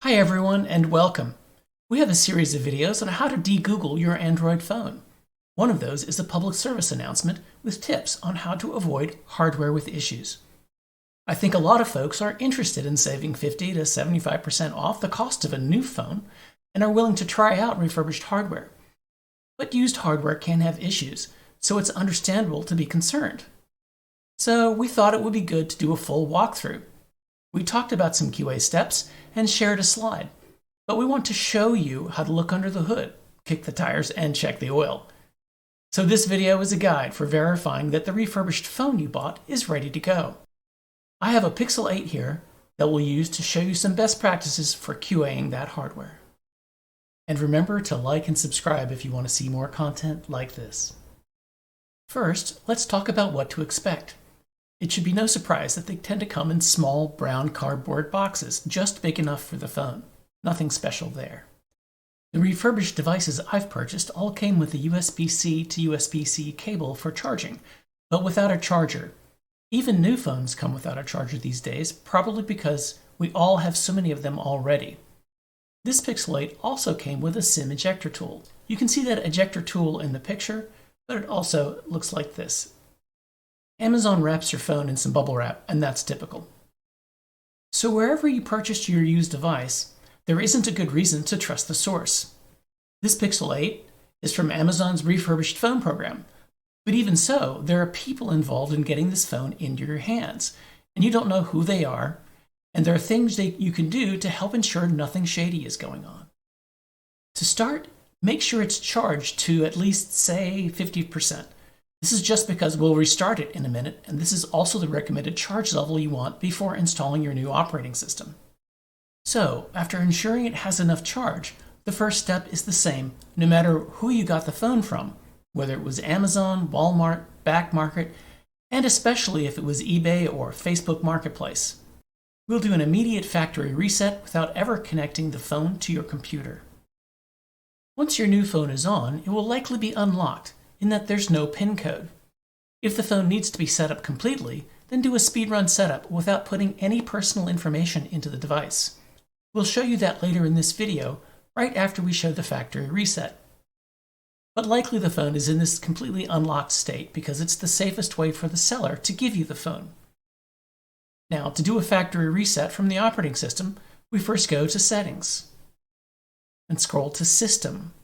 Hi everyone and welcome. We have a series of videos on how to de-Google your Android phone. One of those is a public service announcement with tips on how to avoid hardware with issues. I think a lot of folks are interested in saving 50 to 75% off the cost of a new phone and are willing to try out refurbished hardware. But used hardware can have issues, so it's understandable to be concerned. So we thought it would be good to do a full walkthrough. We talked about some QA steps and shared a slide, but we want to show you how to look under the hood, kick the tires, and check the oil. So this video is a guide for verifying that the refurbished phone you bought is ready to go. I have a Pixel 8 here that we'll use to show you some best practices for QAing that hardware. And remember to like and subscribe if you want to see more content like this. First, let's talk about what to expect. It should be no surprise that they tend to come in small brown cardboard boxes, just big enough for the phone. Nothing special there. The refurbished devices I've purchased all came with a USB-C to USB-C cable for charging, but without a charger. Even new phones come without a charger these days, probably because we all have so many of them already. This Pixel 8 also came with a SIM ejector tool. You can see that ejector tool in the picture, but it also looks like this. Amazon wraps your phone in some bubble wrap, and that's typical. So wherever you purchased your used device, there isn't a good reason to trust the source. This Pixel 8 is from Amazon's refurbished phone program, but even so, there are people involved in getting this phone into your hands, and you don't know who they are, and there are things that you can do to help ensure nothing shady is going on. To start, make sure it's charged to at least, say, 50%. This is just because we'll restart it in a minute, and this is also the recommended charge level you want before installing your new operating system. So, after ensuring it has enough charge, the first step is the same no matter who you got the phone from, whether it was Amazon, Walmart, Back Market, and especially if it was eBay or Facebook Marketplace. We'll do an immediate factory reset without ever connecting the phone to your computer. Once your new phone is on, it will likely be unlocked, in that there's no PIN code. If the phone needs to be set up completely, then do a speedrun setup without putting any personal information into the device. We'll show you that later in this video, right after we show the factory reset. But likely the phone is in this completely unlocked state because it's the safest way for the seller to give you the phone. Now, to do a factory reset from the operating system, we first go to Settings and scroll to System.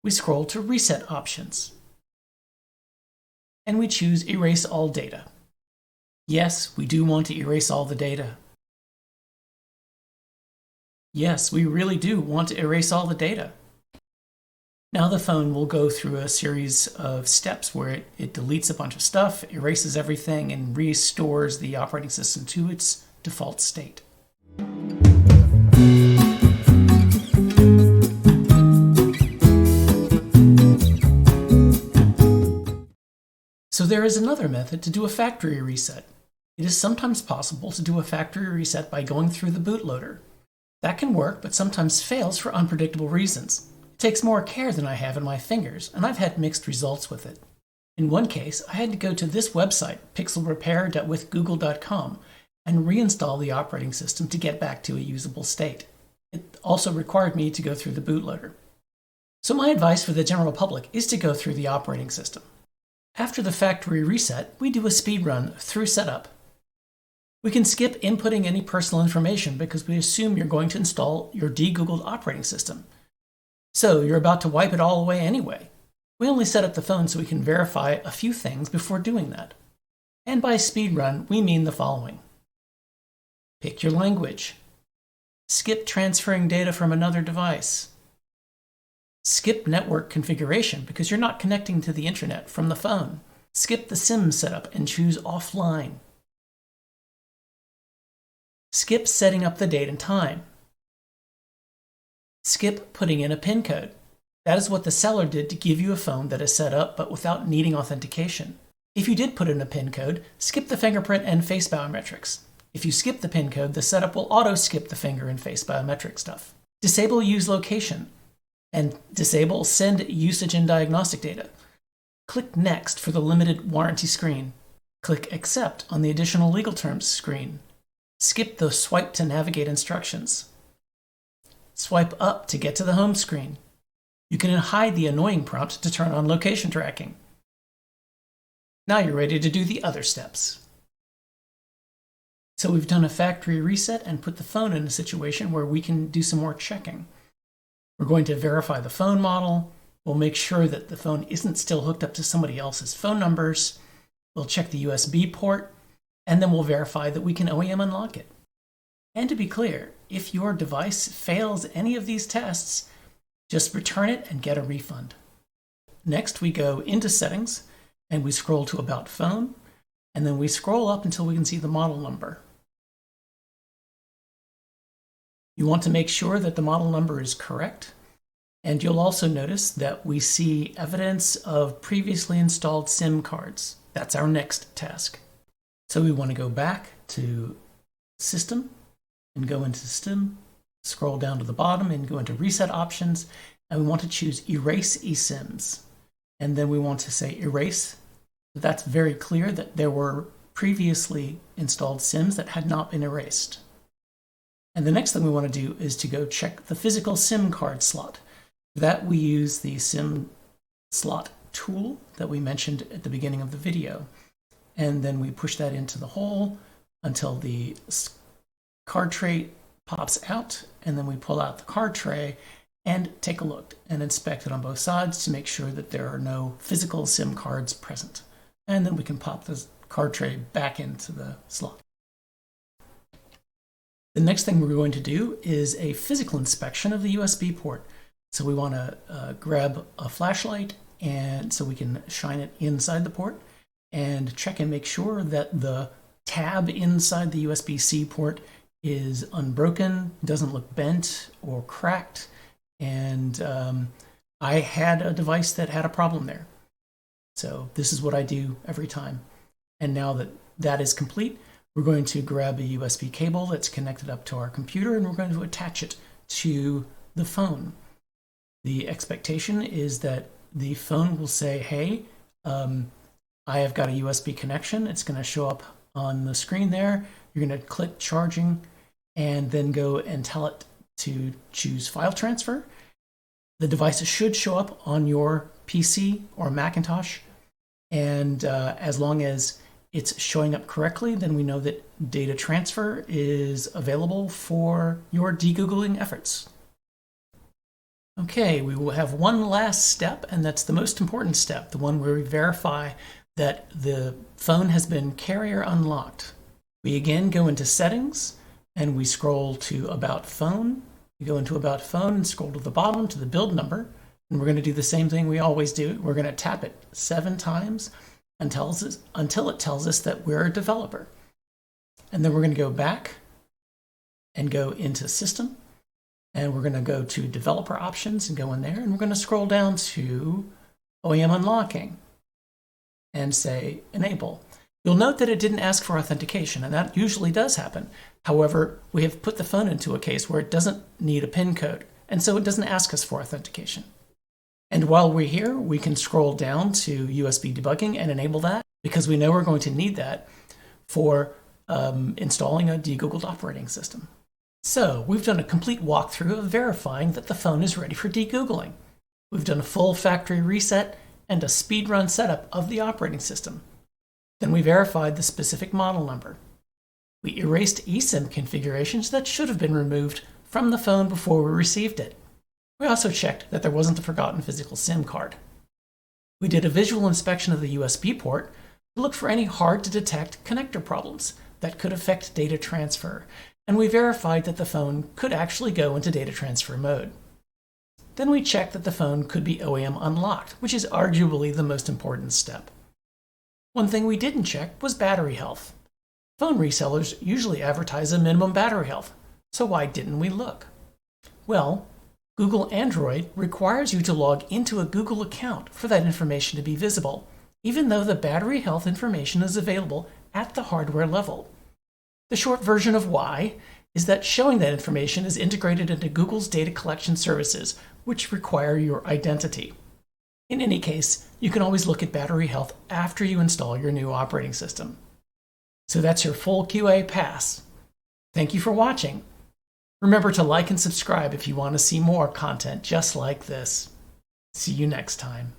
We scroll to Reset Options, and we choose Erase All Data. Yes, we do want to erase all the data. Yes, we really do want to erase all the data. Now the phone will go through a series of steps where it deletes a bunch of stuff, erases everything, and restores the operating system to its default state. So there is another method to do a factory reset. It is sometimes possible to do a factory reset by going through the bootloader. That can work, but sometimes fails for unpredictable reasons. It takes more care than I have in my fingers, and I've had mixed results with it. In one case, I had to go to this website, pixelrepair.withgoogle.com, and reinstall the operating system to get back to a usable state. It also required me to go through the bootloader. So my advice for the general public is to go through the operating system. After the factory reset, we do a speed run through setup. We can skip inputting any personal information because we assume you're going to install your de-Googled operating system. So you're about to wipe it all away anyway. We only set up the phone so we can verify a few things before doing that. And by speed run, we mean the following. Pick your language. Skip transferring data from another device. Skip network configuration because you're not connecting to the internet from the phone. Skip the SIM setup and choose offline. Skip setting up the date and time. Skip putting in a PIN code. That is what the seller did to give you a phone that is set up but without needing authentication. If you did put in a PIN code, skip the fingerprint and face biometrics. If you skip the PIN code, the setup will auto-skip the finger and face biometric stuff. Disable use location and disable send usage and diagnostic data. Click Next for the limited warranty screen. Click Accept on the Additional Legal Terms screen. Skip the Swipe to Navigate instructions. Swipe up to get to the home screen. You can hide the annoying prompt to turn on location tracking. Now you're ready to do the other steps. So we've done a factory reset and put the phone in a situation where we can do some more checking. We're going to verify the phone model. We'll make sure that the phone isn't still hooked up to somebody else's phone numbers. We'll check the USB port, and then we'll verify that we can OEM unlock it. And to be clear, if your device fails any of these tests, just return it and get a refund. Next, we go into Settings, and we scroll to About Phone, and then we scroll up until we can see the model number. You want to make sure that the model number is correct, and you'll also notice that we see evidence of previously installed SIM cards. That's our next task. So we want to go back to System and go into System, scroll down to the bottom and go into Reset Options, and we want to choose Erase eSIMs. And then we want to say Erase. That's very clear that there were previously installed SIMs that had not been erased. And the next thing we want to do is to go check the physical SIM card slot. For that, we use the SIM slot tool that we mentioned at the beginning of the video. And then we push that into the hole until the card tray pops out, and then we pull out the card tray and take a look and inspect it on both sides to make sure that there are no physical SIM cards present. And then we can pop the card tray back into the slot. The next thing we're going to do is a physical inspection of the USB port. So we want to grab a flashlight and so we can shine it inside the port and check and make sure that the tab inside the USB-C port is unbroken, doesn't look bent or cracked. And I had a device that had a problem there. So this is what I do every time. And now that that is complete, we're going to grab a USB cable that's connected up to our computer and we're going to attach it to the phone. The expectation is that the phone will say, hey, I have got a USB connection. It's going to show up on the screen there. You're going to click charging and then go and tell it to choose file transfer. The device should show up on your PC or Macintosh. And as long as it's showing up correctly, then we know that data transfer is available for your de-Googling efforts. Okay, we will have one last step, and that's the most important step, the one where we verify that the phone has been carrier unlocked. We again go into Settings, and we scroll to About Phone. We go into About Phone and scroll to the bottom to the build number, and we're going to do the same thing we always do. We're going to tap it 7 times until it tells us that we're a developer. And then we're going to go back and go into System, and we're going to go to Developer Options and go in there, and we're going to scroll down to OEM Unlocking and say Enable. You'll note that it didn't ask for authentication, and that usually does happen. However, we have put the phone into a case where it doesn't need a PIN code, and so it doesn't ask us for authentication. And while we're here, we can scroll down to USB debugging and enable that because we know we're going to need that for installing a de-Googled operating system. So we've done a complete walkthrough of verifying that the phone is ready for de-Googling. We've done a full factory reset and a speedrun setup of the operating system. Then we verified the specific model number. We erased eSIM configurations that should have been removed from the phone before we received it. We also checked that there wasn't a forgotten physical SIM card. We did a visual inspection of the USB port to look for any hard-to-detect connector problems that could affect data transfer, and we verified that the phone could actually go into data transfer mode. Then we checked that the phone could be OEM unlocked, which is arguably the most important step. One thing we didn't check was battery health. Phone resellers usually advertise a minimum battery health, so why didn't we look? Well, Google Android requires you to log into a Google account for that information to be visible, even though the battery health information is available at the hardware level. The short version of why is that showing that information is integrated into Google's data collection services, which require your identity. In any case, you can always look at battery health after you install your new operating system. So that's your full QA pass. Thank you for watching. Remember to like and subscribe if you want to see more content just like this. See you next time.